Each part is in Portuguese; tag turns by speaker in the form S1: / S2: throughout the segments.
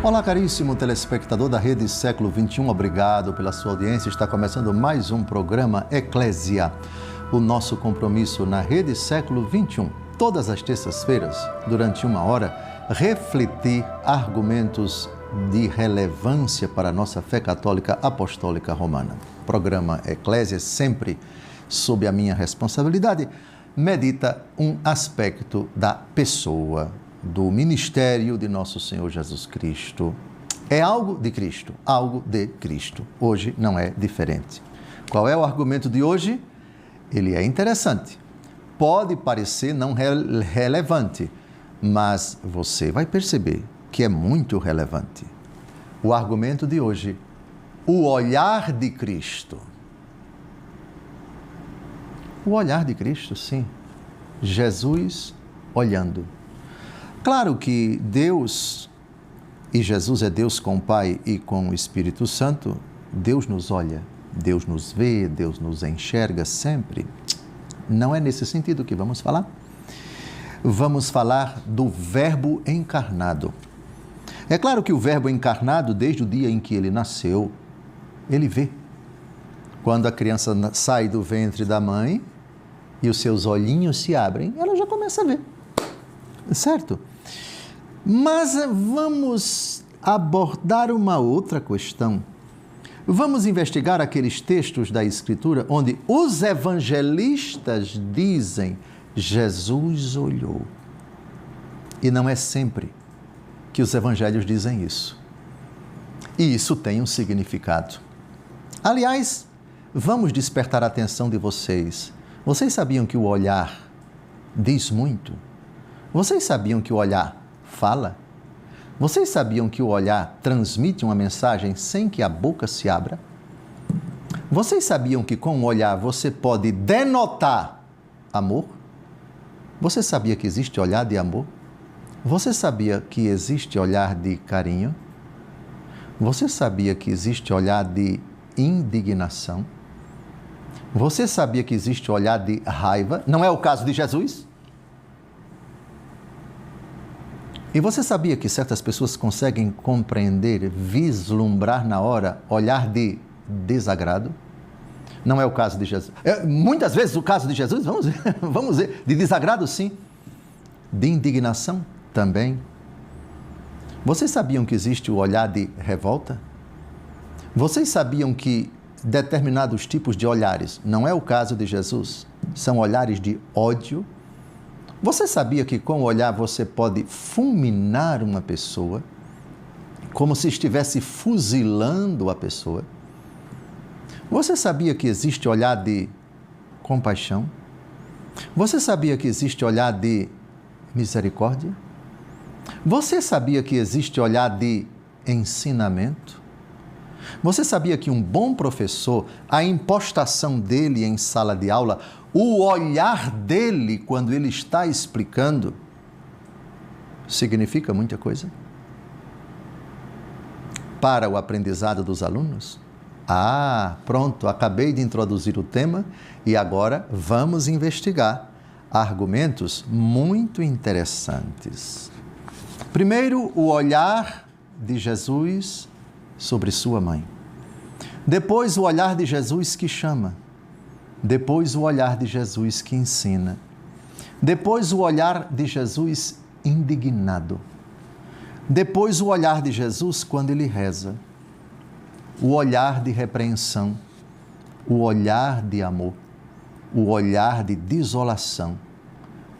S1: Olá, caríssimo telespectador da Rede Século XXI, obrigado pela sua audiência. Está começando mais um programa Eclésia, o nosso compromisso na Rede Século XXI. Todas as terças-feiras, durante 1 hora, refletir argumentos de relevância para a nossa fé católica apostólica romana. Programa Eclésia, sempre sob a minha responsabilidade, medita um aspecto da pessoa, do ministério de nosso Senhor Jesus Cristo. É algo de Cristo, algo de Cristo. Hoje não é diferente. Qual é o argumento de hoje? Ele é interessante. Pode parecer não relevante, mas você vai perceber que é muito relevante. O argumento de hoje, o olhar de Cristo. O olhar de Cristo, sim. Jesus olhando. Claro que Deus, e Jesus é Deus com o Pai e com o Espírito Santo, Deus nos olha, Deus nos vê, Deus nos enxerga sempre. Não é nesse sentido que vamos falar. Vamos falar do Verbo encarnado. É claro que o Verbo encarnado, desde o dia em que ele nasceu, ele vê. Quando a criança sai do ventre da mãe e os seus olhinhos se abrem, ela já começa a ver. Certo? Mas vamos abordar uma outra questão. Vamos investigar aqueles textos da Escritura onde os evangelistas dizem Jesus olhou. E não é sempre que os evangelhos dizem isso. E isso tem um significado. Aliás, vamos despertar a atenção de vocês. Vocês sabiam que o olhar diz muito? Vocês sabiam que o olhar fala? Vocês sabiam que o olhar transmite uma mensagem sem que a boca se abra? Vocês sabiam que com o olhar você pode denotar amor? Você sabia que existe olhar de amor? Você sabia que existe olhar de carinho? Você sabia que existe olhar de indignação? Você sabia que existe olhar de raiva? Não é o caso de Jesus? E você sabia que certas pessoas conseguem compreender, vislumbrar na hora, olhar de desagrado? Não é o caso de Jesus. Muitas vezes o caso de Jesus, vamos ver, de desagrado sim, de indignação também. Vocês sabiam que existe o olhar de revolta? Vocês sabiam que determinados tipos de olhares, não é o caso de Jesus, são olhares de ódio? Você sabia que com o olhar você pode fulminar uma pessoa, como se estivesse fuzilando a pessoa? Você sabia que existe olhar de compaixão? Você sabia que existe olhar de misericórdia? Você sabia que existe olhar de ensinamento? Você sabia que um bom professor, a impostação dele em sala de aula, o olhar dele quando ele está explicando, significa muita coisa? Para o aprendizado dos alunos? Pronto, acabei de introduzir o tema e agora vamos investigar argumentos muito interessantes. Primeiro, o olhar de Jesus sobre sua mãe. Depois, o olhar de Jesus que chama. Depois, o olhar de Jesus que ensina. Depois, o olhar de Jesus indignado. Depois, o olhar de Jesus quando ele reza. O olhar de repreensão. O olhar de amor. O olhar de desolação.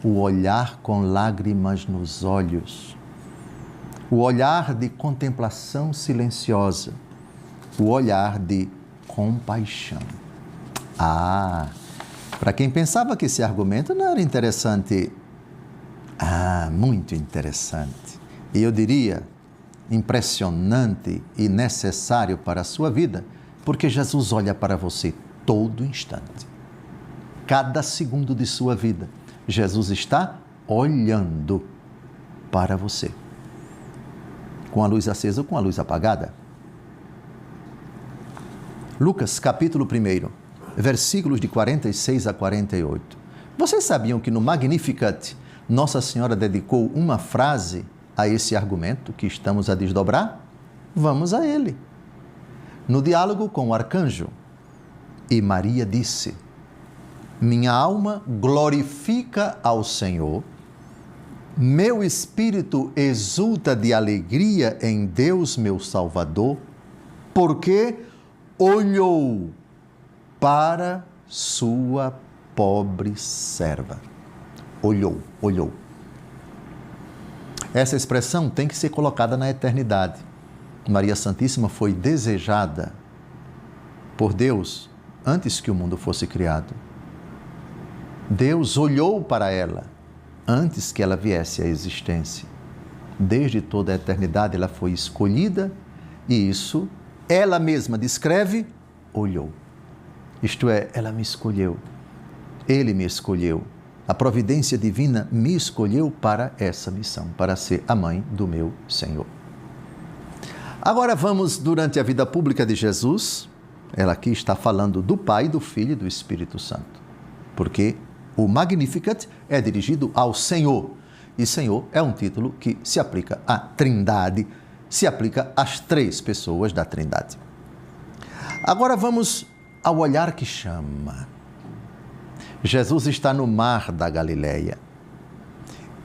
S1: O olhar com lágrimas nos olhos. O olhar de contemplação silenciosa, o olhar de compaixão. Para quem pensava que esse argumento não era interessante, muito interessante. E eu diria, impressionante e necessário para a sua vida, porque Jesus olha para você todo instante. Cada segundo de sua vida, Jesus está olhando para você. Com a luz acesa ou com a luz apagada. Lucas, capítulo 1, versículos de 46 a 48. Vocês sabiam que no Magnificat, Nossa Senhora dedicou uma frase a esse argumento que estamos a desdobrar? Vamos a ele. No diálogo com o arcanjo, e Maria disse: minha alma glorifica ao Senhor, meu espírito exulta de alegria em Deus, meu Salvador, porque olhou para sua pobre serva. Olhou. Essa expressão tem que ser colocada na eternidade. Maria Santíssima foi desejada por Deus antes que o mundo fosse criado. Deus olhou para ela antes que ela viesse à existência. Desde toda a eternidade ela foi escolhida e isso ela mesma descreve, olhou. Isto é, ela me escolheu, ele me escolheu. A providência divina me escolheu para essa missão, para ser a mãe do meu Senhor. Agora vamos, durante a vida pública de Jesus, ela aqui está falando do Pai, do Filho e do Espírito Santo, porque o Magnificat é dirigido ao Senhor, e Senhor é um título que se aplica à Trindade, se aplica às três pessoas da Trindade. Agora vamos ao olhar que chama. Jesus está no mar da Galileia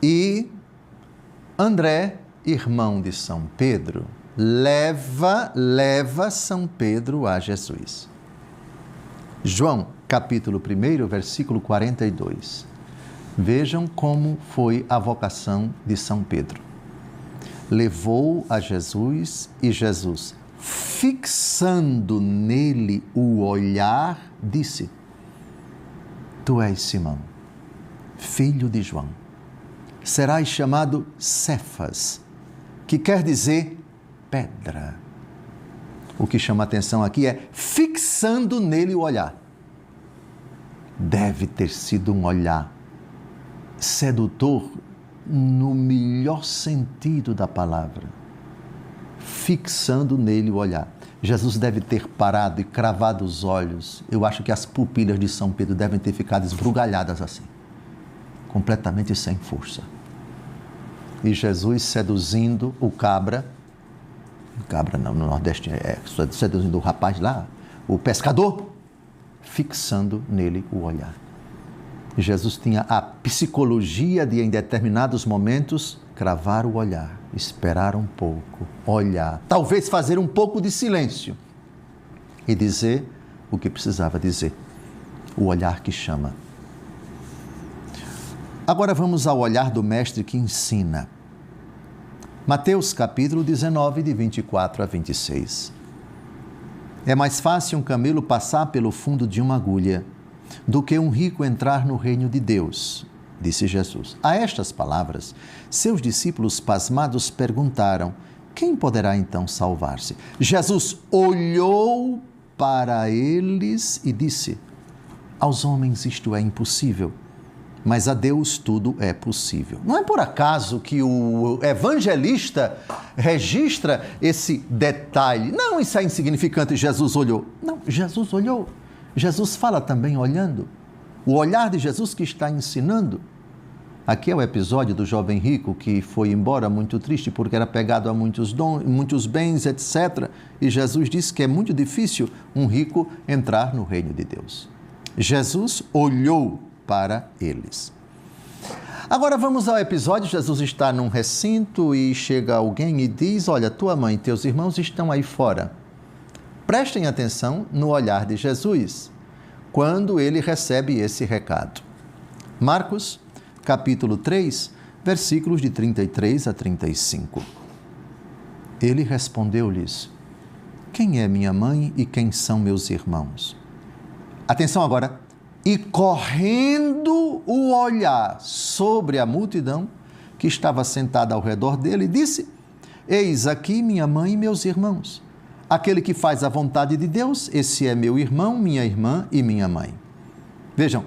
S1: e André, irmão de São Pedro, leva São Pedro a Jesus. João, capítulo 1, versículo 42. Vejam como foi a vocação de São Pedro. Levou a Jesus e Jesus, fixando nele o olhar, disse: tu és Simão, filho de João. Serás chamado Cefas, que quer dizer pedra. O que chama a atenção aqui é fixando nele o olhar. Deve ter sido um olhar sedutor no melhor sentido da palavra. Fixando nele o olhar. Jesus deve ter parado e cravado os olhos. Eu acho que as pupilas de São Pedro devem ter ficado esbugalhadas assim, completamente sem força. E Jesus seduzindo o cabra não, no Nordeste seduzindo o rapaz lá, o pescador, fixando nele o olhar. Jesus tinha a psicologia de, em determinados momentos, cravar o olhar, esperar um pouco, olhar, talvez fazer um pouco de silêncio e dizer o que precisava dizer. O olhar que chama. Agora vamos ao olhar do Mestre que ensina. Mateus capítulo 19, de 24 a 26. É mais fácil um camelo passar pelo fundo de uma agulha do que um rico entrar no reino de Deus, disse Jesus. A estas palavras, seus discípulos pasmados perguntaram: quem poderá então salvar-se? Jesus olhou para eles e disse: aos homens isto é impossível, mas a Deus tudo é possível. Não é por acaso que o evangelista registra esse detalhe. Não, isso é insignificante, Jesus olhou. Não, Jesus olhou. Jesus fala também olhando. O olhar de Jesus que está ensinando. Aqui é o episódio do jovem rico que foi embora muito triste porque era pegado a muitos bens, etc. E Jesus disse que é muito difícil um rico entrar no reino de Deus. Jesus olhou para eles. Agora vamos ao episódio. Jesus está num recinto e chega alguém e diz: olha, tua mãe e teus irmãos estão aí fora. Prestem atenção no olhar de Jesus quando ele recebe esse recado. Marcos, capítulo 3, versículos de 33 a 35. Ele respondeu-lhes: quem é minha mãe e quem são meus irmãos? Atenção agora. E correndo o olhar sobre a multidão que estava sentada ao redor dele, disse: eis aqui minha mãe e meus irmãos. Aquele que faz a vontade de Deus, esse é meu irmão, minha irmã e minha mãe. Vejam,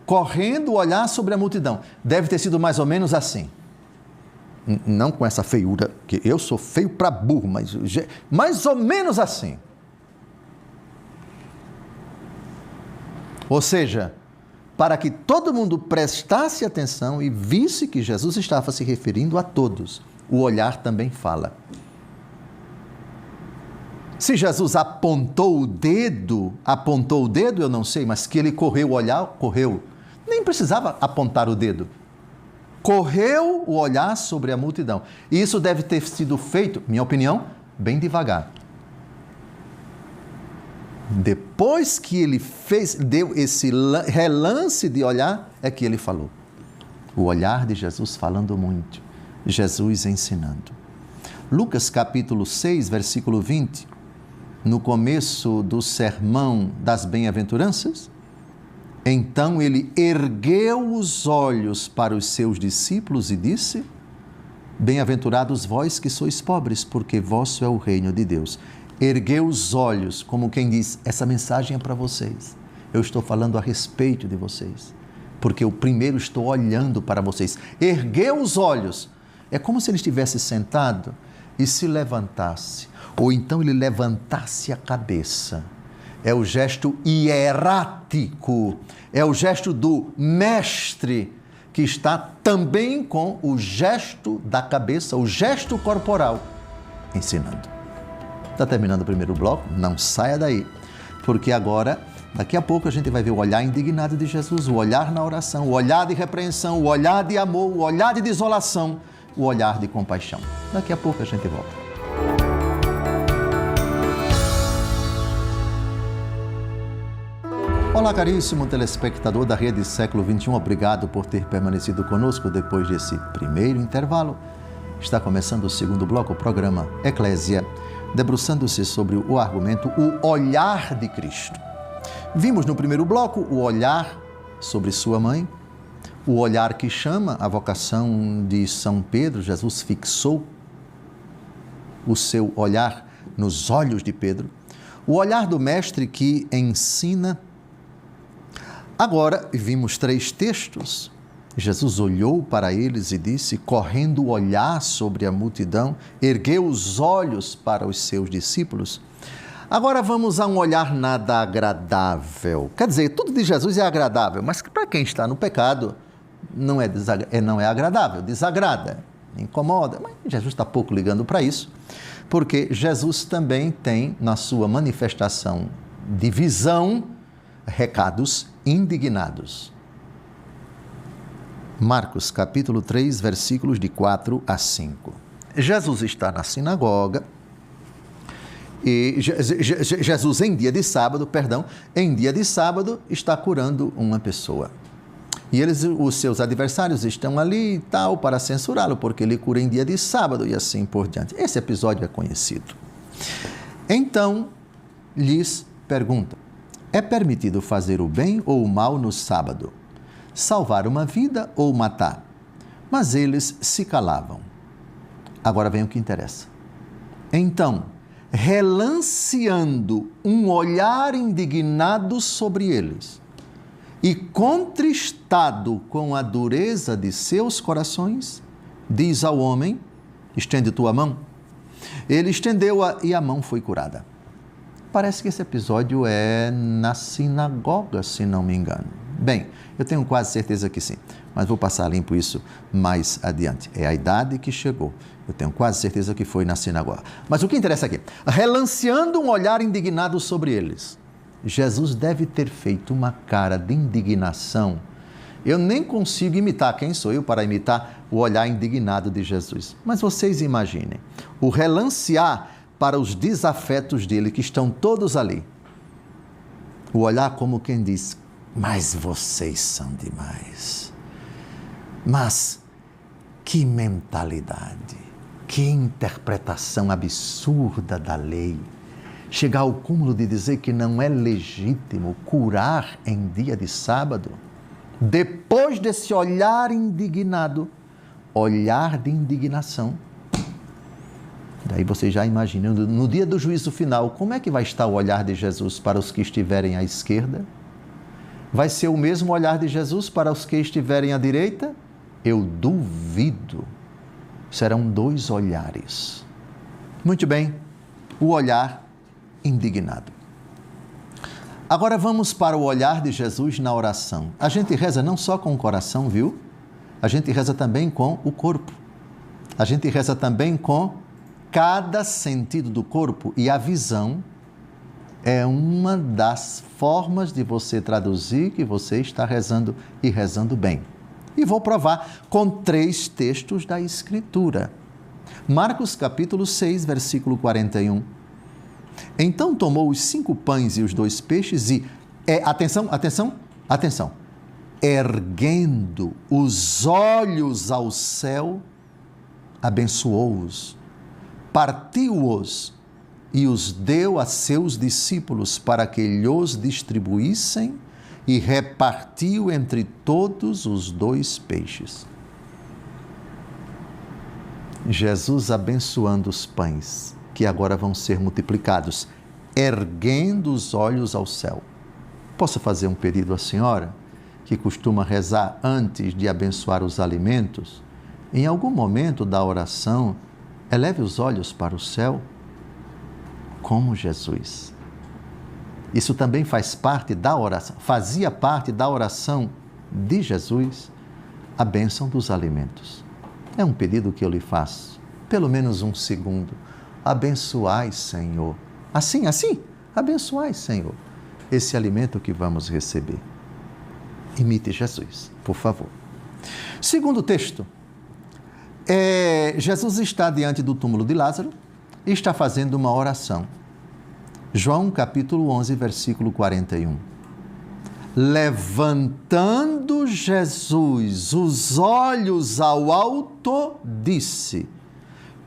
S1: correndo o olhar sobre a multidão. Deve ter sido mais ou menos assim. Não com essa feiura, que eu sou feio para burro, mas mais ou menos assim. Ou seja, para que todo mundo prestasse atenção e visse que Jesus estava se referindo a todos. o olhar também fala. Se Jesus apontou o dedo, eu não sei, mas que ele correu o olhar, correu. Nem precisava apontar o dedo. Correu o olhar sobre a multidão. E isso deve ter sido feito, minha opinião, bem devagar. Depois que ele deu esse relance de olhar, é que ele falou. O olhar de Jesus falando muito. Jesus ensinando. Lucas capítulo 6, versículo 20, no começo do sermão das bem-aventuranças, então ele ergueu os olhos para os seus discípulos e disse: bem-aventurados vós que sois pobres, porque vosso é o reino de Deus. Ergueu os olhos, como quem diz, essa mensagem é para vocês. Eu estou falando a respeito de vocês, porque eu primeiro estou olhando para vocês. Ergueu os olhos. É como se ele estivesse sentado e se levantasse, ou então ele levantasse a cabeça. É o gesto hierático, é o gesto do mestre, que está também com o gesto da cabeça, o gesto corporal, ensinando. Está terminando o primeiro bloco? Não saia daí, porque agora, daqui a pouco, a gente vai ver o olhar indignado de Jesus, o olhar na oração, o olhar de repreensão, o olhar de amor, o olhar de desolação, o olhar de compaixão. Daqui a pouco a gente volta. Olá, caríssimo telespectador da Rede Século XXI, obrigado por ter permanecido conosco depois desse primeiro intervalo. Está começando o segundo bloco, o programa Eclésia, debruçando-se sobre o argumento O Olhar de Cristo. Vimos no primeiro bloco o olhar sobre sua mãe, o olhar que chama a vocação de São Pedro. Jesus fixou o seu olhar nos olhos de Pedro, o olhar do mestre que ensina. Agora, vimos 3 textos. Jesus olhou para eles e disse, correndo o olhar sobre a multidão, ergueu os olhos para os seus discípulos. Agora vamos a um olhar nada agradável. Quer dizer, tudo de Jesus é agradável, mas para quem está no pecado, não é agradável, desagrada, incomoda. Mas Jesus está pouco ligando para isso, porque Jesus também tem na sua manifestação de visão recados indignados. Marcos capítulo 3, versículos de 4 a 5. Jesus está na sinagoga e Jesus em dia de sábado está curando uma pessoa. E os seus adversários estão ali e tal para censurá-lo, porque ele cura em dia de sábado e assim por diante. Esse episódio é conhecido. Então, lhes pergunta: é permitido fazer o bem ou o mal no sábado? Salvar uma vida ou matar? Mas eles se calavam. Agora vem o que interessa. Então, relanceando um olhar indignado sobre eles e contristado com a dureza de seus corações, diz ao homem: estende tua mão. Ele estendeu-a e a mão foi curada. Parece que esse episódio é na sinagoga, se não me engano. Bem, eu tenho quase certeza que sim, mas vou passar limpo isso mais adiante. É a idade que chegou. Eu tenho quase certeza que foi na sinagoga. Mas o que interessa aqui? Relanceando um olhar indignado sobre eles. Jesus deve ter feito uma cara de indignação. Eu nem consigo imitar. Quem sou eu para imitar o olhar indignado de Jesus? Mas vocês imaginem, o relancear para os desafetos dele, que estão todos ali. O olhar como quem diz: mas vocês são demais. Mas que mentalidade, que interpretação absurda da lei. Chegar ao cúmulo de dizer que não é legítimo curar em dia de sábado. Depois desse olhar indignado, olhar de indignação. Daí você já imagina, no dia do juízo final, como é que vai estar o olhar de Jesus para os que estiverem à esquerda? Vai ser o mesmo olhar de Jesus para os que estiverem à direita? Eu duvido. Serão 2 olhares. Muito bem, o olhar indignado. Agora vamos para o olhar de Jesus na oração. A gente reza não só com o coração, viu? A gente reza também com o corpo. A gente reza também com cada sentido do corpo, e a visão é uma das formas de você traduzir que você está rezando e rezando bem. E vou provar com 3 textos da Escritura. Marcos capítulo 6, versículo 41. Então tomou os 5 pães e os 2 peixes e, atenção, erguendo os olhos ao céu, abençoou-os, partiu-os e os deu a seus discípulos para que lhos distribuíssem, e repartiu entre todos os 2 peixes. Jesus abençoando os pães, que agora vão ser multiplicados, erguendo os olhos ao céu. Posso fazer um pedido à senhora, que costuma rezar antes de abençoar os alimentos? Em algum momento da oração, eleve os olhos para o céu, como Jesus. Isso também faz parte da oração, fazia parte da oração de Jesus, a bênção dos alimentos. É um pedido que eu lhe faço, pelo menos um segundo. Abençoai, Senhor. Assim, abençoai, Senhor, esse alimento que vamos receber. Imite Jesus, por favor. Segundo texto, Jesus está diante do túmulo de Lázaro e está fazendo uma oração. João capítulo 11, versículo 41. Levantando Jesus os olhos ao alto, disse: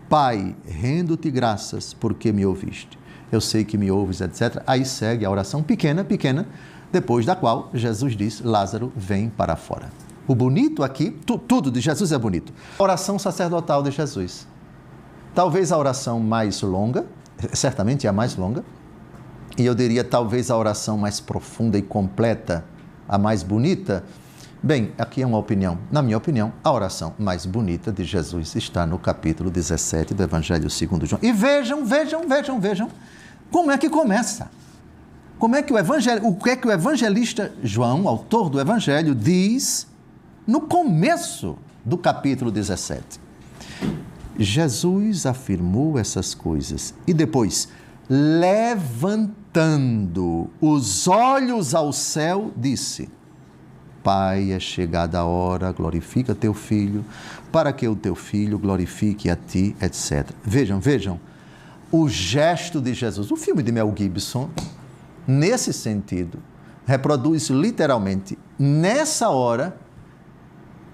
S1: Pai, rendo-te graças porque me ouviste. Eu sei que me ouves, etc. Aí segue a oração pequena, depois da qual Jesus diz: Lázaro, vem para fora. O bonito aqui, tudo de Jesus é bonito. A oração sacerdotal de Jesus. Talvez a oração mais longa, certamente é a mais longa, e eu diria talvez a oração mais profunda e completa, a mais bonita. Bem, aqui é uma opinião. Na minha opinião, a oração mais bonita de Jesus está no capítulo 17 do Evangelho segundo João. E vejam como é que começa. O que é que o evangelista João, autor do Evangelho, diz no começo do capítulo 17. Jesus afirmou essas coisas e depois, levantando os olhos ao céu, disse: Pai, é chegada a hora, glorifica teu filho, para que o teu filho glorifique a ti, etc. Vejam, o gesto de Jesus. O filme de Mel Gibson, nesse sentido, reproduz literalmente, nessa hora,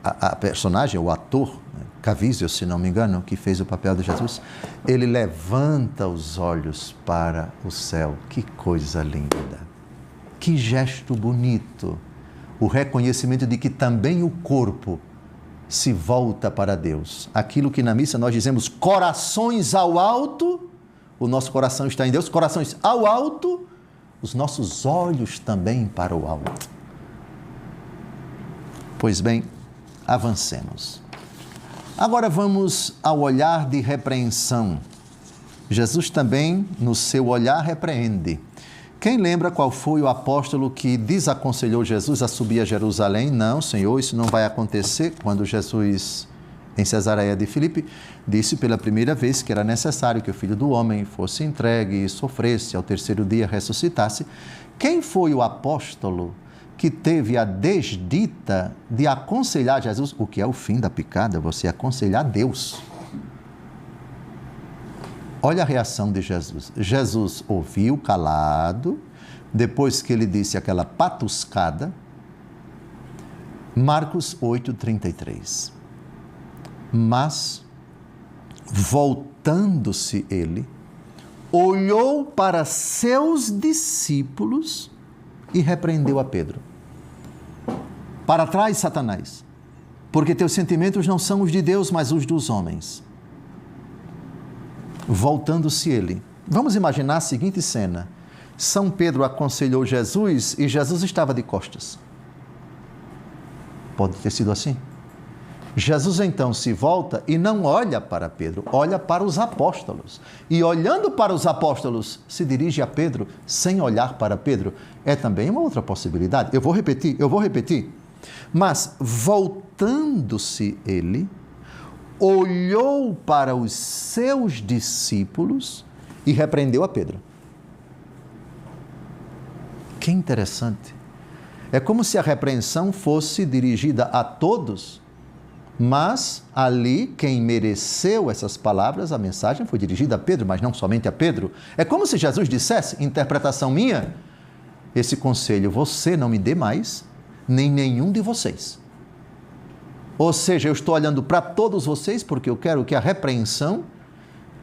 S1: a personagem, o ator, Caviezel, se não me engano, que fez o papel de Jesus, ele levanta os olhos para o céu. Que coisa linda! Que gesto bonito! O reconhecimento de que também o corpo se volta para Deus. Aquilo que na missa nós dizemos, corações ao alto, o nosso coração está em Deus, corações ao alto, os nossos olhos também para o alto. Pois bem, avancemos. Agora vamos ao olhar de repreensão. Jesus também, no seu olhar, repreende. Quem lembra qual foi o apóstolo que desaconselhou Jesus a subir a Jerusalém? Não, Senhor, isso não vai acontecer. Quando Jesus, em Cesareia de Filipe, disse pela primeira vez que era necessário que o Filho do Homem fosse entregue e sofresse, ao terceiro dia ressuscitasse. Quem foi o apóstolo que teve a desdita de aconselhar Jesus? O que é o fim da picada? Você aconselhar Deus. Olha a reação de Jesus. Jesus ouviu calado, depois que ele disse aquela patuscada. Marcos 8:33. Mas, voltando-se ele, olhou para seus discípulos e repreendeu a Pedro. Para trás, Satanás, porque teus sentimentos não são os de Deus, mas os dos homens. Voltando-se ele. Vamos imaginar a seguinte cena. São Pedro aconselhou Jesus e Jesus estava de costas. Pode ter sido assim. Jesus então se volta e não olha para Pedro, olha para os apóstolos. E olhando para os apóstolos, se dirige a Pedro sem olhar para Pedro. É também uma outra possibilidade. Eu vou repetir. Mas voltando-se ele, olhou para os seus discípulos e repreendeu a Pedro. Que interessante. É como se a repreensão fosse dirigida a todos, mas ali quem mereceu essas palavras, a mensagem foi dirigida a Pedro, mas não somente a Pedro. É como se Jesus dissesse, interpretação minha, esse conselho você não me dê mais, nem nenhum de vocês. Ou seja, eu estou olhando para todos vocês porque eu quero que a repreensão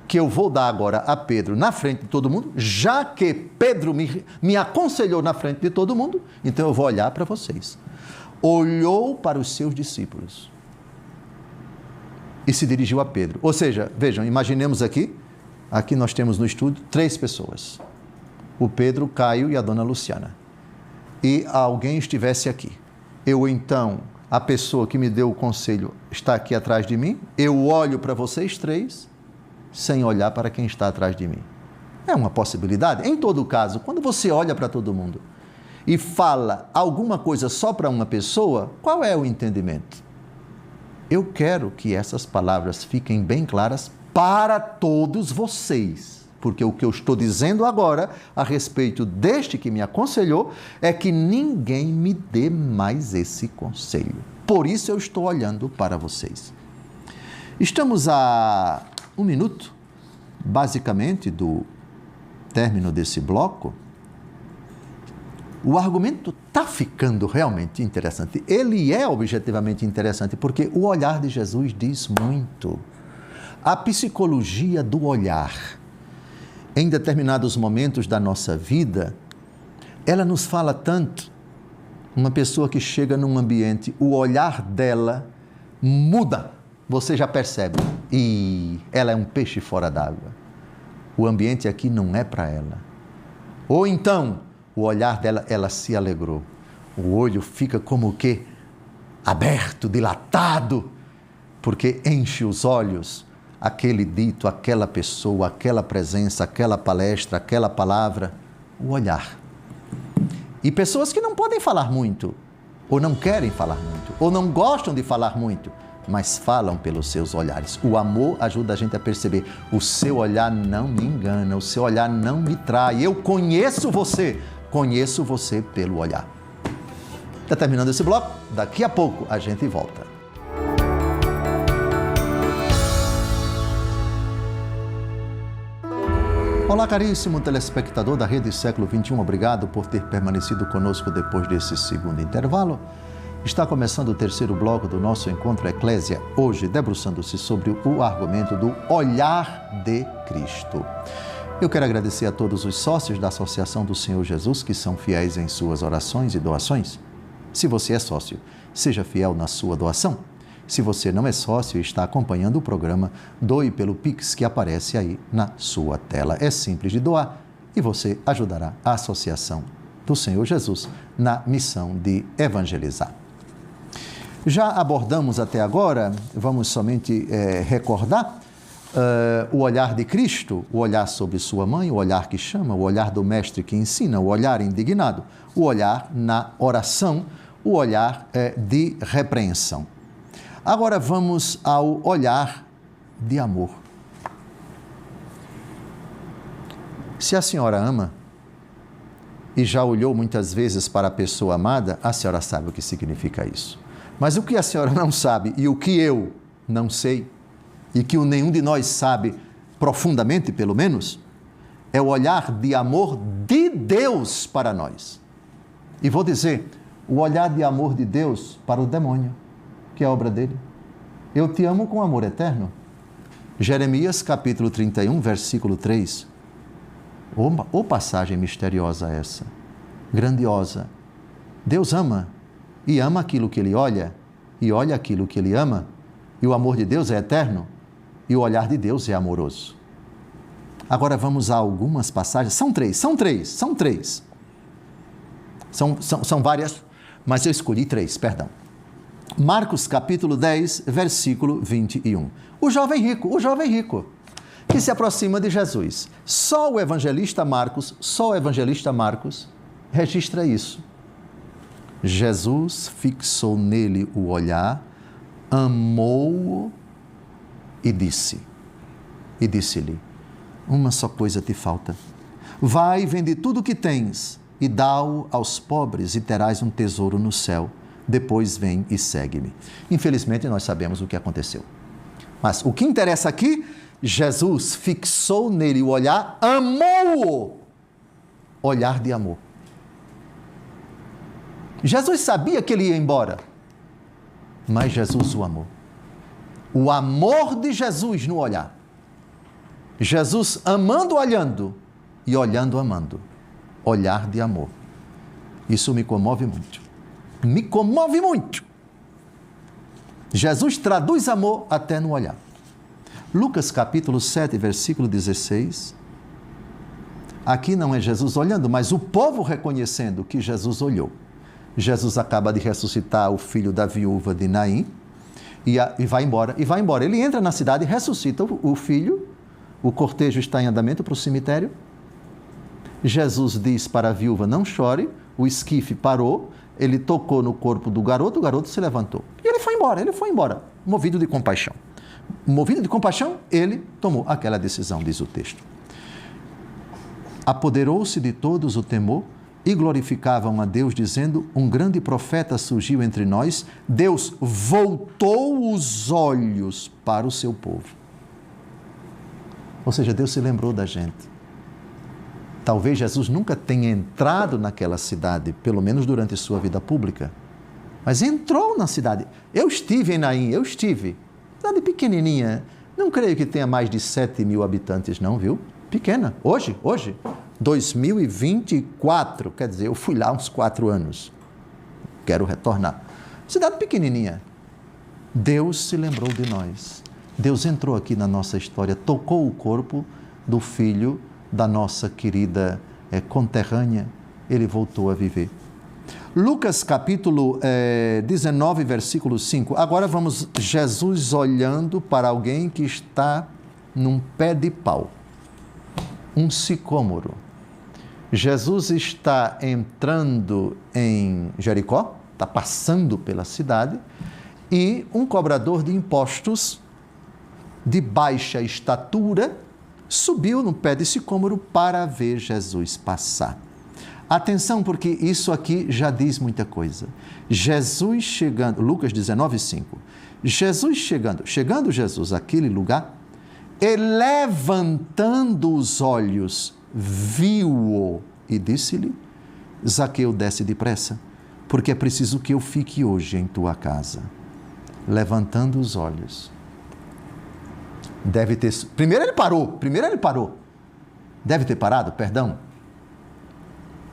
S1: que eu vou dar agora a Pedro na frente de todo mundo, já que Pedro me aconselhou na frente de todo mundo, então eu vou olhar para vocês. Olhou para os seus discípulos e se dirigiu a Pedro. Ou seja, vejam, imaginemos aqui nós temos no estúdio 3 pessoas. O Pedro, Caio e a dona Luciana. E alguém estivesse aqui. Eu então, a pessoa que me deu o conselho está aqui atrás de mim, eu olho para vocês 3, sem olhar para quem está atrás de mim. É uma possibilidade. Em todo caso, quando você olha para todo mundo e fala alguma coisa só para uma pessoa, qual é o entendimento? Eu quero que essas palavras fiquem bem claras para todos vocês, porque o que eu estou dizendo agora a respeito deste que me aconselhou é que ninguém me dê mais esse conselho. Por isso eu estou olhando para vocês. Estamos a 1 minuto, basicamente, do término desse bloco. O argumento está ficando realmente interessante. Ele é objetivamente interessante, porque o olhar de Jesus diz muito. A psicologia do olhar, em determinados momentos da nossa vida, ela nos fala tanto. Uma pessoa que chega num ambiente, o olhar dela muda. Você já percebe, e ela é um peixe fora d'água. O ambiente aqui não é para ela. Ou então, o olhar dela, ela se alegrou. O olho fica como o quê? Aberto, dilatado, porque enche os olhos aquele dito, aquela pessoa, aquela presença, aquela palestra, aquela palavra, o olhar. E pessoas que não podem falar muito, ou não querem falar muito, ou não gostam de falar muito, mas falam pelos seus olhares. O amor ajuda a gente a perceber, o seu olhar não me engana, o seu olhar não me trai, eu conheço você pelo olhar. Está terminando esse bloco? Daqui a pouco a gente volta. Olá, caríssimo telespectador da Rede Século XXI, obrigado por ter permanecido conosco depois desse segundo intervalo. Está começando o terceiro bloco do nosso Encontro Eclésia, hoje debruçando-se sobre o argumento do olhar de Cristo. Eu quero agradecer a todos os sócios da Associação do Senhor Jesus que são fiéis em suas orações e doações. Se você é sócio, seja fiel na sua doação. Se você não é sócio e está acompanhando o programa, doe pelo Pix que aparece aí na sua tela. É simples de doar e você ajudará a Associação do Senhor Jesus na missão de evangelizar. Já abordamos até agora, vamos somente recordar, o olhar de Cristo, o olhar sobre sua mãe, o olhar que chama, o olhar do mestre que ensina, o olhar indignado, o olhar na oração, o olhar de repreensão. Agora vamos ao olhar de amor. Se a senhora ama e já olhou muitas vezes para a pessoa amada, a senhora sabe o que significa isso. Mas o que a senhora não sabe e o que eu não sei, e que nenhum de nós sabe profundamente, pelo menos, é o olhar de amor de Deus para nós. E vou dizer, o olhar de amor de Deus para o demônio, que é a obra dele. Eu te amo com amor eterno. Jeremias capítulo 31, versículo 3. Ô passagem misteriosa essa, grandiosa. Deus ama, e ama aquilo que ele olha, e olha aquilo que ele ama, e o amor de Deus é eterno, e o olhar de Deus é amoroso. Agora vamos a algumas passagens, são três. São várias, mas eu escolhi 3, perdão. Marcos capítulo 10, versículo 21. O jovem rico, que se aproxima de Jesus. Só o evangelista Marcos registra isso. Jesus fixou nele o olhar, amou-o e disse-lhe: uma só coisa te falta. Vai, vende tudo o que tens e dá-o aos pobres e terás um tesouro no céu. Depois vem e segue-me. Infelizmente, nós sabemos o que aconteceu. Mas o que interessa aqui, Jesus fixou nele o olhar, amou-o. Olhar de amor. Jesus sabia que ele ia embora, mas Jesus o amou. O amor de Jesus no olhar. Jesus amando, olhando, e olhando, amando. Olhar de amor. Isso me comove muito. Me comove muito. Jesus traduz amor até no olhar. Lucas capítulo 7, versículo 16. Aqui não é Jesus olhando, mas o povo reconhecendo que Jesus olhou. Jesus acaba de ressuscitar o filho da viúva de Naim e vai embora. Ele entra na cidade, ressuscita o filho, o cortejo está em andamento para o cemitério. Jesus diz para a viúva: não chore, o esquife parou, ele tocou no corpo do garoto, o garoto se levantou. E ele foi embora, movido de compaixão. Movido de compaixão, ele tomou aquela decisão, diz o texto. Apoderou-se de todos o temor e glorificavam a Deus, dizendo: um grande profeta surgiu entre nós. Deus voltou os olhos para o seu povo. Ou seja, Deus se lembrou da gente. Talvez Jesus nunca tenha entrado naquela cidade, pelo menos durante sua vida pública, mas entrou na cidade. Eu estive em Naim, cidade pequenininha, não creio que tenha mais de 7 mil habitantes não, viu? Pequena, hoje, 2024, quer dizer, eu fui lá há uns 4 anos, quero retornar. Cidade pequenininha. Deus se lembrou de nós. Deus entrou aqui na nossa história, tocou o corpo do filho da nossa querida conterrânea, ele voltou a viver. Lucas capítulo 19, versículo 5. Agora vamos, Jesus olhando para alguém que está num pé de pau, um sicômoro. Jesus está entrando em Jericó, está passando pela cidade, e um cobrador de impostos de baixa estatura subiu no pé de sicômoro para ver Jesus passar. Atenção, porque isso aqui já diz muita coisa. Jesus chegando, Lucas 19, 5. Jesus chegando Jesus àquele lugar, e levantando os olhos, viu-o e disse-lhe: Zaqueu, desce depressa, porque é preciso que eu fique hoje em tua casa. Levantando os olhos. Primeiro ele parou. Deve ter parado, perdão.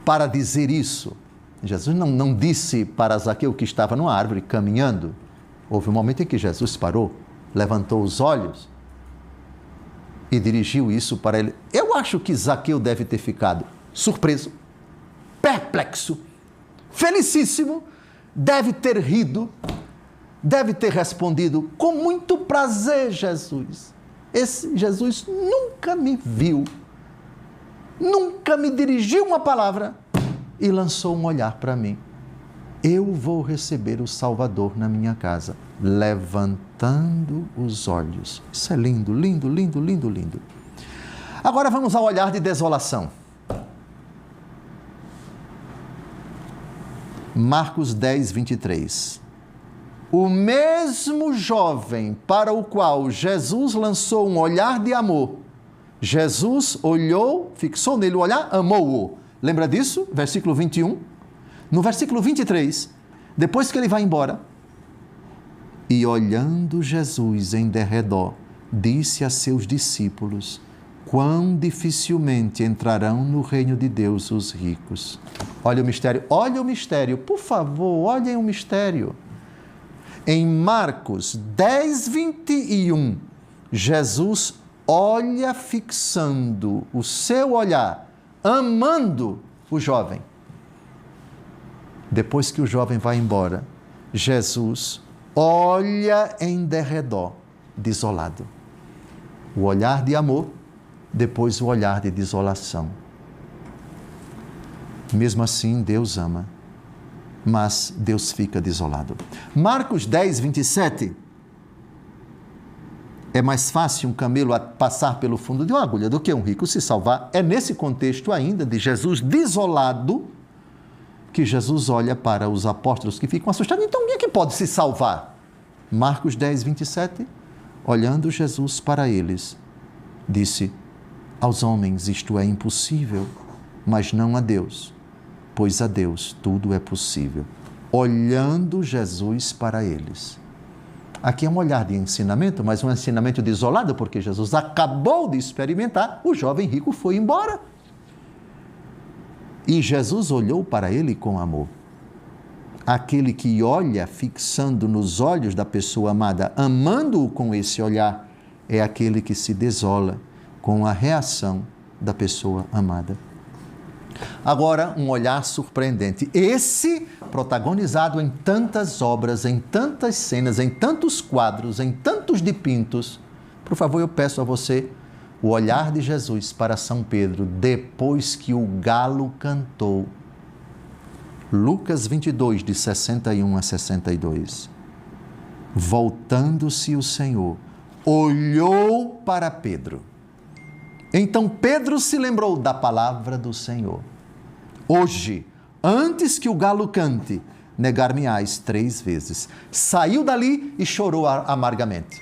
S1: Para dizer isso, Jesus não disse para Zaqueu que estava numa árvore caminhando. Houve um momento em que Jesus parou, levantou os olhos e dirigiu isso para ele. Eu acho que Zaqueu deve ter ficado surpreso, perplexo, felicíssimo, deve ter rido, deve ter respondido: com muito prazer, Jesus. Esse Jesus nunca me viu, nunca me dirigiu uma palavra e lançou um olhar para mim. Eu vou receber o Salvador na minha casa. Levantando os olhos. Isso é lindo, lindo, lindo, lindo, lindo. Agora vamos ao olhar de desolação. Marcos 10, 23. O mesmo jovem para o qual Jesus lançou um olhar de amor, Jesus olhou, fixou nele o olhar, amou-o. Lembra disso? Versículo 21. No versículo 23, depois que ele vai embora, e olhando Jesus em derredor, disse a seus discípulos: quão dificilmente entrarão no reino de Deus os ricos. Olha o mistério, por favor, olhem o mistério. Em Marcos 10, 21, Jesus olha fixando o seu olhar, amando o jovem. Depois que o jovem vai embora, Jesus olha em derredor, desolado. O olhar de amor, depois o olhar de desolação. Mesmo assim, Deus ama, mas Deus fica desolado. Marcos 10, 27 É mais fácil um camelo passar pelo fundo de uma agulha do que um rico se salvar. É nesse contexto ainda de Jesus desolado que Jesus olha para os apóstolos que ficam assustados. Então, quem é que pode se salvar? Marcos 10, 27, olhando Jesus para eles, disse: aos homens isto é impossível, mas não a Deus, pois a Deus tudo é possível. Olhando Jesus para eles. Aqui é um olhar de ensinamento, mas um ensinamento desolado, porque Jesus acabou de experimentar, o jovem rico foi embora. E Jesus olhou para ele com amor. Aquele que olha fixando nos olhos da pessoa amada, amando-o com esse olhar, é aquele que se desola com a reação da pessoa amada. Agora, um olhar surpreendente. Esse, protagonizado em tantas obras, em tantas cenas, em tantos quadros, em tantos dipintos. Por favor, eu peço a você o olhar de Jesus para São Pedro, depois que o galo cantou. Lucas 22, de 61 a 62. Voltando-se o Senhor, olhou para Pedro. Então Pedro se lembrou da palavra do Senhor. Hoje, antes que o galo cante, negar-me-ás 3 vezes. Saiu dali e chorou amargamente.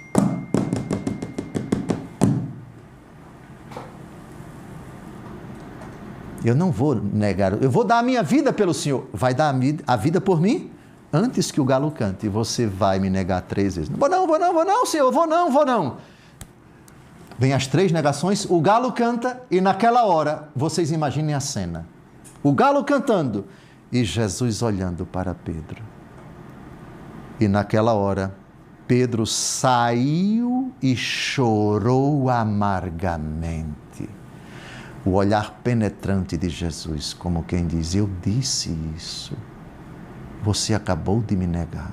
S1: Eu não vou negar, eu vou dar a minha vida pelo Senhor. Vai dar a vida por mim? Antes que o galo cante, você vai me negar 3 vezes. Vou não, Senhor, vou não. Vem as 3 negações, o galo canta e naquela hora, vocês imaginem a cena. O galo cantando e Jesus olhando para Pedro. E naquela hora, Pedro saiu e chorou amargamente. O olhar penetrante de Jesus, como quem diz: eu disse isso. Você acabou de me negar.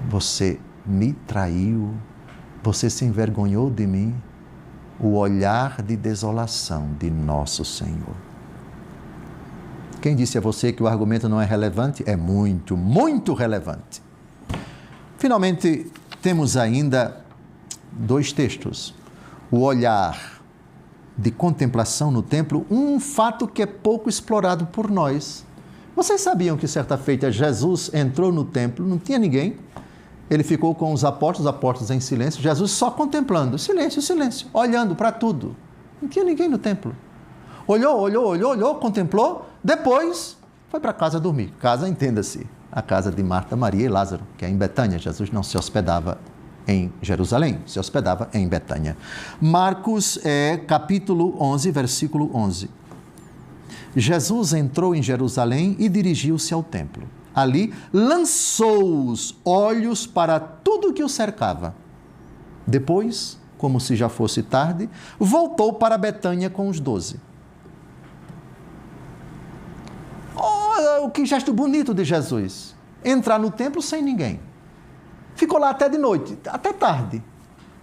S1: Você me traiu. Você se envergonhou de mim. O olhar de desolação de nosso Senhor. Quem disse a você que o argumento não é relevante? É muito, muito relevante. Finalmente, temos ainda 2 textos. O olhar de contemplação no templo, um fato que é pouco explorado por nós. Vocês sabiam que certa feita Jesus entrou no templo, não tinha ninguém, ele ficou com os apóstolos em silêncio, Jesus só contemplando, silêncio, olhando para tudo. Não tinha ninguém no templo. Olhou, contemplou, depois foi para casa dormir. Casa, entenda-se, a casa de Marta, Maria e Lázaro, que é em Betânia. Jesus não se hospedava em Jerusalém, se hospedava em Betânia. Marcos, capítulo 11, versículo 11. Jesus entrou em Jerusalém e dirigiu-se ao templo. Ali, lançou os olhos para tudo que o cercava. Depois, como se já fosse tarde, voltou para Betânia com os 12. Oh, que gesto bonito de Jesus! Entrar no templo sem ninguém. Ficou lá até de noite, até tarde,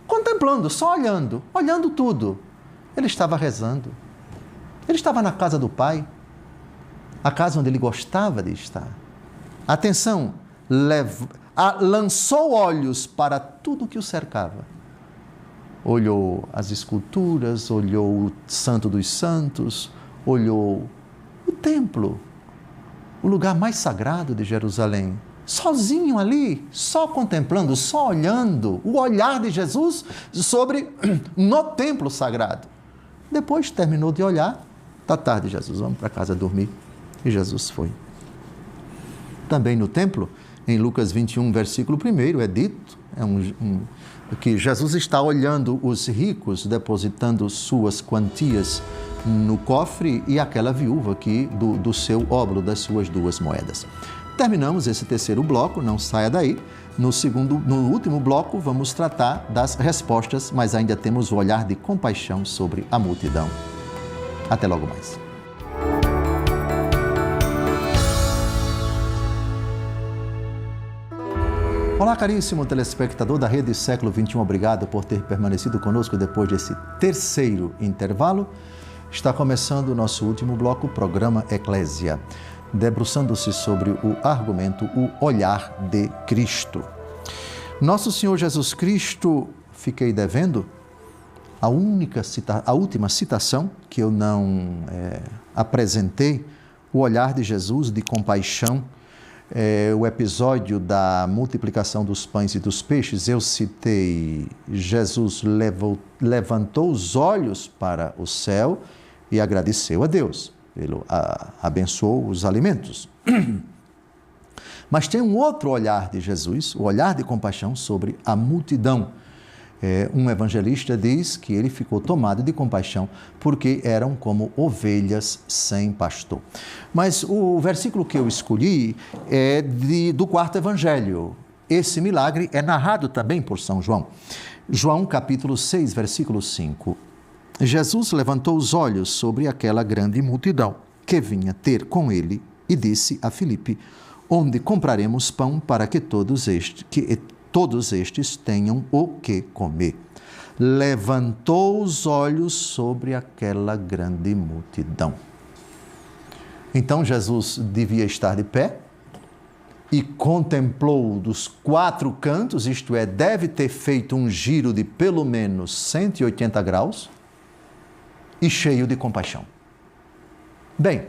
S1: contemplando, só olhando tudo. Ele estava rezando. Ele estava na casa do Pai, a casa onde ele gostava de estar. Atenção, lançou olhos para tudo que o cercava. Olhou as esculturas, olhou o Santo dos Santos, olhou o templo, o lugar mais sagrado de Jerusalém. Sozinho ali, só contemplando, só olhando, o olhar de Jesus no templo sagrado. Depois terminou de olhar, está tarde, Jesus, vamos para casa dormir. E Jesus foi. Também no templo, em Lucas 21, versículo 1, é dito que Jesus está olhando os ricos depositando suas quantias no cofre e aquela viúva aqui do seu óbolo, das suas 2 moedas. Terminamos esse 3º bloco, não saia daí. No último bloco, vamos tratar das respostas, mas ainda temos o olhar de compaixão sobre a multidão. Até logo mais. Olá, caríssimo telespectador da Rede Século XXI, obrigado por ter permanecido conosco depois desse 3º intervalo. Está começando o nosso último bloco, o programa Eclésia, debruçando-se sobre o argumento, o olhar de Cristo. Nosso Senhor Jesus Cristo fiquei devendo a última citação que eu não apresentei, o olhar de Jesus de compaixão, o episódio da multiplicação dos pães e dos peixes. Eu citei, Jesus levantou os olhos para o céu e agradeceu a Deus. Ele abençoou os alimentos. Mas tem um outro olhar de Jesus, o olhar de compaixão sobre a multidão. Um evangelista diz que ele ficou tomado de compaixão porque eram como ovelhas sem pastor. Mas o versículo que eu escolhi é do quarto evangelho. Esse milagre é narrado também por São João. João capítulo 6, versículo 5. Jesus levantou os olhos sobre aquela grande multidão que vinha ter com ele e disse a Filipe: onde compraremos pão para que todos estes tenham o que comer? Levantou os olhos sobre aquela grande multidão. Então Jesus devia estar de pé e contemplou dos quatro cantos, isto é, deve ter feito um giro de pelo menos 180 graus e cheio de compaixão. Bem,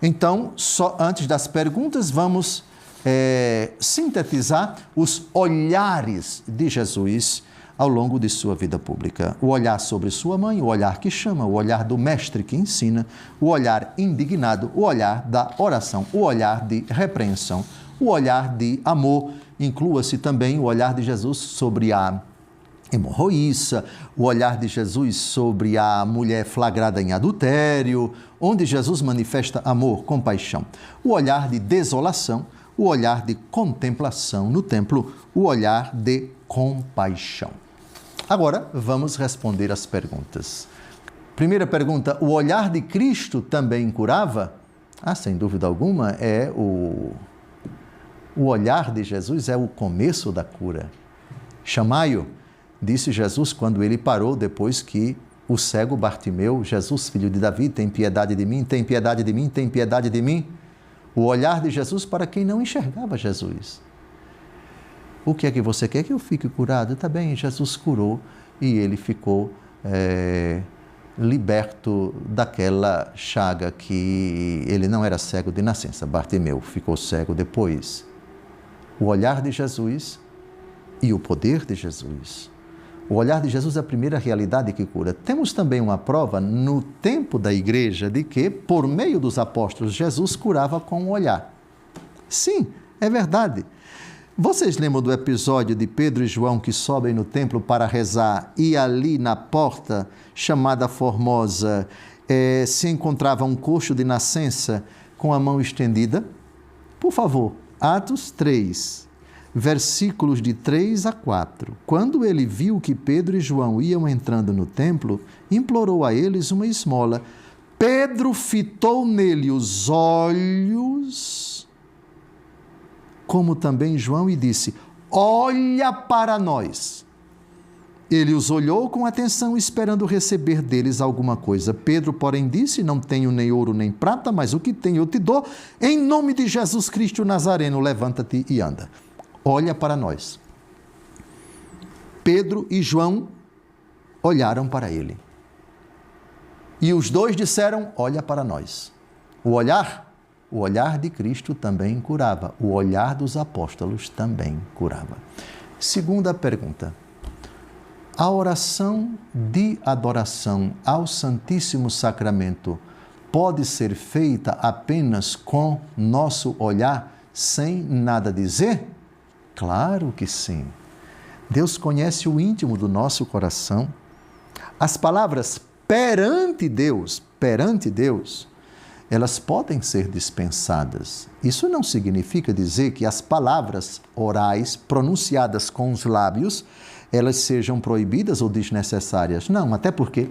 S1: então, só antes das perguntas, vamos sintetizar os olhares de Jesus ao longo de sua vida pública. O olhar sobre sua mãe, o olhar que chama, o olhar do mestre que ensina, o olhar indignado, o olhar da oração, o olhar de repreensão, o olhar de amor. Inclua-se também o olhar de Jesus sobre a hemorroíça, o olhar de Jesus sobre a mulher flagrada em adultério, onde Jesus manifesta amor, compaixão. O olhar de desolação, o olhar de contemplação no templo, o olhar de compaixão. Agora, vamos responder as perguntas. Primeira pergunta: o olhar de Cristo também curava? Sem dúvida alguma, o olhar de Jesus é o começo da cura. Chamai-o, disse Jesus quando ele parou depois que o cego Bartimeu: Jesus, filho de Davi, tem piedade de mim, tem piedade de mim, tem piedade de mim. O olhar de Jesus para quem não enxergava Jesus. O que é que você quer? Que eu fique curado? Tá bem, Jesus curou e ele ficou liberto daquela chaga que ele não era cego de nascença. Bartimeu ficou cego depois. O olhar de Jesus e o poder de Jesus. O olhar de Jesus é a primeira realidade que cura. Temos também uma prova no tempo da igreja de que, por meio dos apóstolos, Jesus curava com o olhar. Sim, é verdade. Vocês lembram do episódio de Pedro e João que sobem no templo para rezar e ali na porta, chamada Formosa, se encontrava um coxo de nascença com a mão estendida? Por favor, Atos 3. Versículos de 3 a 4. Quando ele viu que Pedro e João iam entrando no templo, implorou a eles uma esmola. Pedro fitou nele os olhos, como também João, e disse: olha para nós. Ele os olhou com atenção, esperando receber deles alguma coisa. Pedro, porém, disse: não tenho nem ouro nem prata, mas o que tenho eu te dou. Em nome de Jesus Cristo Nazareno, levanta-te e anda. Olha para nós. Pedro e João olharam para ele. E os dois disseram: olha para nós. O olhar de Cristo também curava. O olhar dos apóstolos também curava. Segunda pergunta: a oração de adoração ao Santíssimo Sacramento pode ser feita apenas com nosso olhar, sem nada dizer? Claro que sim. Deus conhece o íntimo do nosso coração. As palavras perante Deus, elas podem ser dispensadas. Isso não significa dizer que as palavras orais pronunciadas com os lábios, elas sejam proibidas ou desnecessárias. Não, até porque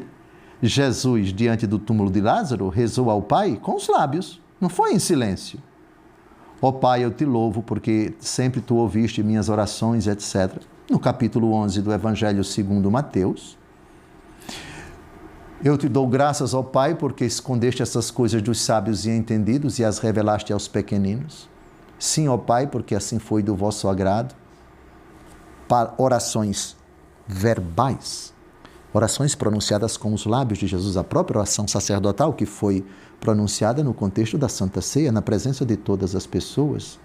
S1: Jesus, diante do túmulo de Lázaro, rezou ao Pai com os lábios, não foi em silêncio. Ó Pai, eu te louvo porque sempre tu ouviste minhas orações, etc. No capítulo 11 do Evangelho segundo Mateus. Eu te dou graças, ó Pai, porque escondeste essas coisas dos sábios e entendidos e as revelaste aos pequeninos. Sim, ó Pai, porque assim foi do vosso agrado. Orações verbais. Orações pronunciadas com os lábios de Jesus, a própria oração sacerdotal que foi pronunciada no contexto da Santa Ceia, na presença de todas as pessoas.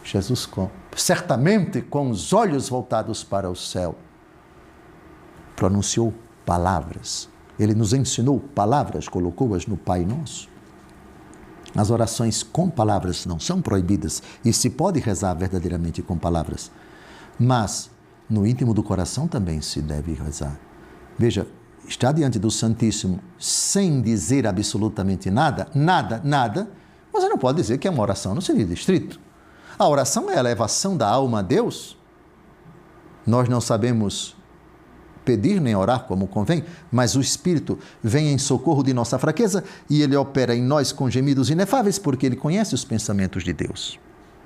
S1: Jesus, certamente com os olhos voltados para o céu, pronunciou palavras. Ele nos ensinou palavras, colocou-as no Pai Nosso. As orações com palavras não são proibidas e se pode rezar verdadeiramente com palavras, mas no íntimo do coração também se deve rezar. Veja, estar diante do Santíssimo sem dizer absolutamente nada, você não pode dizer que é uma oração no sentido estrito. A oração é a elevação da alma a Deus. Nós não sabemos pedir nem orar como convém, mas o Espírito vem em socorro de nossa fraqueza e Ele opera em nós com gemidos inefáveis porque Ele conhece os pensamentos de Deus.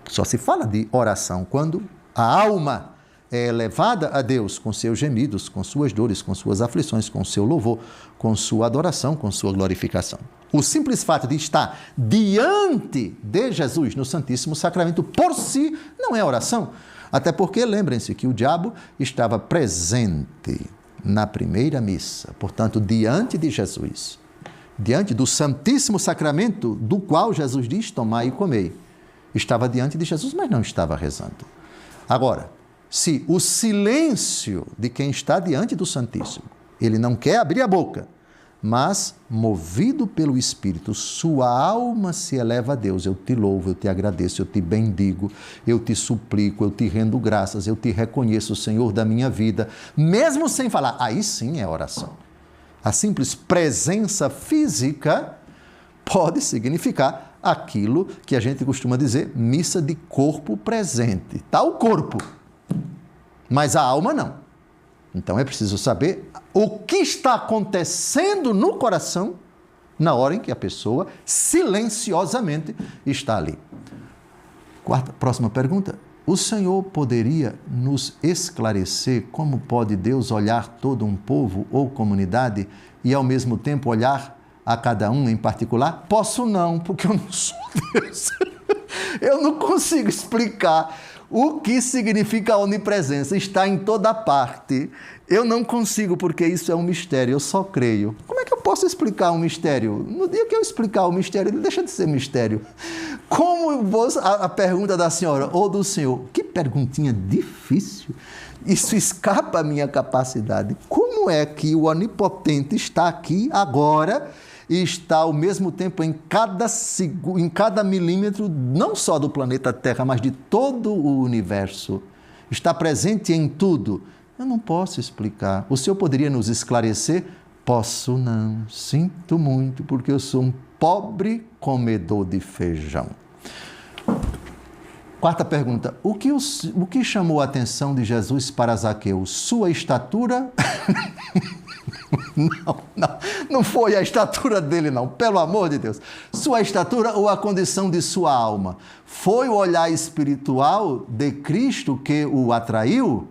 S1: Só se fala de oração quando a alma é elevada a Deus com seus gemidos, com suas dores, com suas aflições, com seu louvor, com sua adoração, com sua glorificação. O simples fato de estar diante de Jesus no Santíssimo Sacramento por si não é oração. Até porque, lembrem-se que o diabo estava presente na primeira missa, portanto, diante de Jesus, diante do Santíssimo Sacramento, do qual Jesus diz, tomai e comei. Estava diante de Jesus, mas não estava rezando. Agora, se o silêncio de quem está diante do Santíssimo, ele não quer abrir a boca, mas, movido pelo Espírito, sua alma se eleva a Deus. Eu te louvo, eu te agradeço, eu te bendigo, eu te suplico, eu te rendo graças, eu te reconheço, Senhor da minha vida, mesmo sem falar. Aí sim é oração. A simples presença física pode significar aquilo que a gente costuma dizer, missa de corpo presente. Está o corpo, mas a alma não. Então é preciso saber o que está acontecendo no coração na hora em que a pessoa silenciosamente está ali. Próxima pergunta. O Senhor poderia nos esclarecer como pode Deus olhar todo um povo ou comunidade e ao mesmo tempo olhar a cada um em particular? Posso não, porque eu não sou Deus. Eu não consigo explicar o que significa a onipresença. Está em toda parte. Eu não consigo, porque isso é um mistério, eu só creio. Como é que eu posso explicar um mistério? No dia que eu explicar o mistério, ele deixa de ser mistério. Como a pergunta da senhora ou do senhor, que perguntinha difícil. Isso escapa à minha capacidade. Como é que o onipotente está aqui agora e está ao mesmo tempo em cada milímetro, não só do planeta Terra, mas de todo o universo? Está presente em tudo. Eu não posso explicar. O senhor poderia nos esclarecer? Posso não. Sinto muito, porque eu sou um pobre comedor de feijão. Quarta pergunta. O que chamou a atenção de Jesus para Zaqueu? Sua estatura? Não foi a estatura dele, não. Pelo amor de Deus. Sua estatura ou a condição de sua alma? Foi o olhar espiritual de Cristo que o atraiu?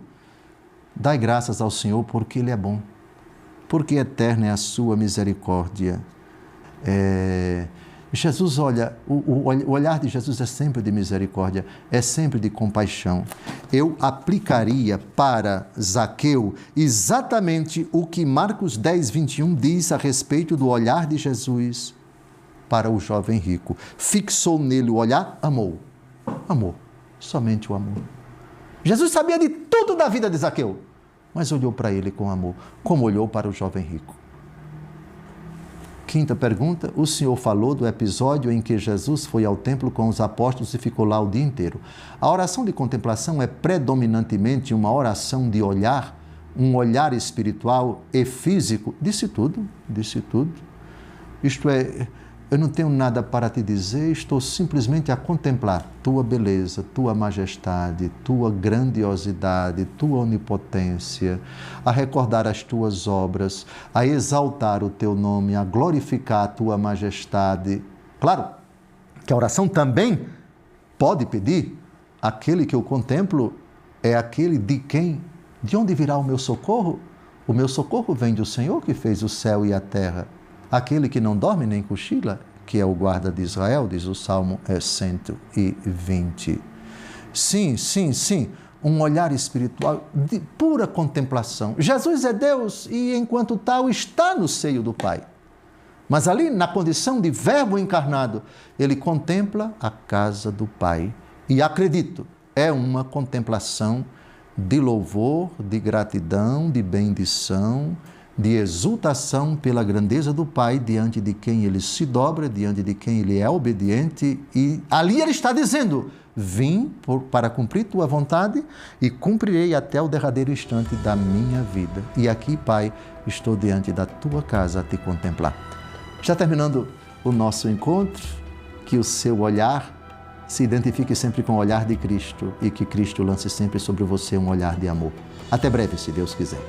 S1: Dai graças ao Senhor, porque Ele é bom, porque eterna é a sua misericórdia. Jesus olha, o olhar de Jesus é sempre de misericórdia, é sempre de compaixão. Eu aplicaria para Zaqueu exatamente o que Marcos 10, 21 diz a respeito do olhar de Jesus para o jovem rico. Fixou nele o olhar, amou, somente o amor. Jesus sabia de tudo da vida de Zaqueu, mas olhou para ele com amor, como olhou para o jovem rico. Quinta pergunta, o senhor falou do episódio em que Jesus foi ao templo com os apóstolos e ficou lá o dia inteiro. A oração de contemplação é predominantemente uma oração de olhar, um olhar espiritual e físico. Disse tudo. Isto é, eu não tenho nada para te dizer, estou simplesmente a contemplar tua beleza, tua majestade, tua grandiosidade, tua onipotência, a recordar as tuas obras, a exaltar o teu nome, a glorificar a tua majestade. Claro que a oração também pode pedir, aquele que eu contemplo é aquele de onde virá o meu socorro? O meu socorro vem do Senhor que fez o céu e a terra. Aquele que não dorme nem cochila, que é o guarda de Israel, diz o Salmo 120. Sim. um olhar espiritual de pura contemplação. Jesus é Deus e, enquanto tal, está no seio do Pai. Mas ali, na condição de Verbo encarnado, ele contempla a casa do Pai. E acredito, é uma contemplação de louvor, de gratidão, de bendição, de exultação pela grandeza do Pai, diante de quem ele se dobra, diante de quem ele é obediente. E ali ele está dizendo: vim para cumprir tua vontade e cumprirei até o derradeiro instante da minha vida. E aqui, Pai, estou diante da tua casa a te contemplar. Já terminando o nosso encontro, que o seu olhar se identifique sempre com o olhar de Cristo e que Cristo lance sempre sobre você um olhar de amor. Até breve, se Deus quiser.